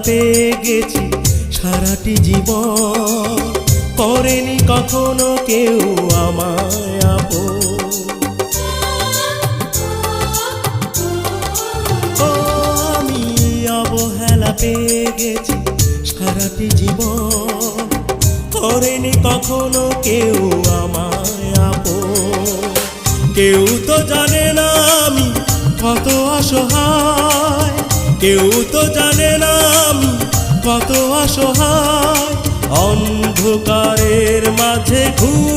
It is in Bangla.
পেয়ে গেছি সারাটি জীবন, করেনি কখনো কেউ আমায় আপন। ও আমি অবহেলা পেয়ে গেছি সারাটি জীবন, করেনি কখনো কেউ আমায় আপন। কেউ তো জানে না আমি কত অসহায়, কেউ তো জানে না আমি কত অসহায়, অন্ধকারের মাঝে ঘুরে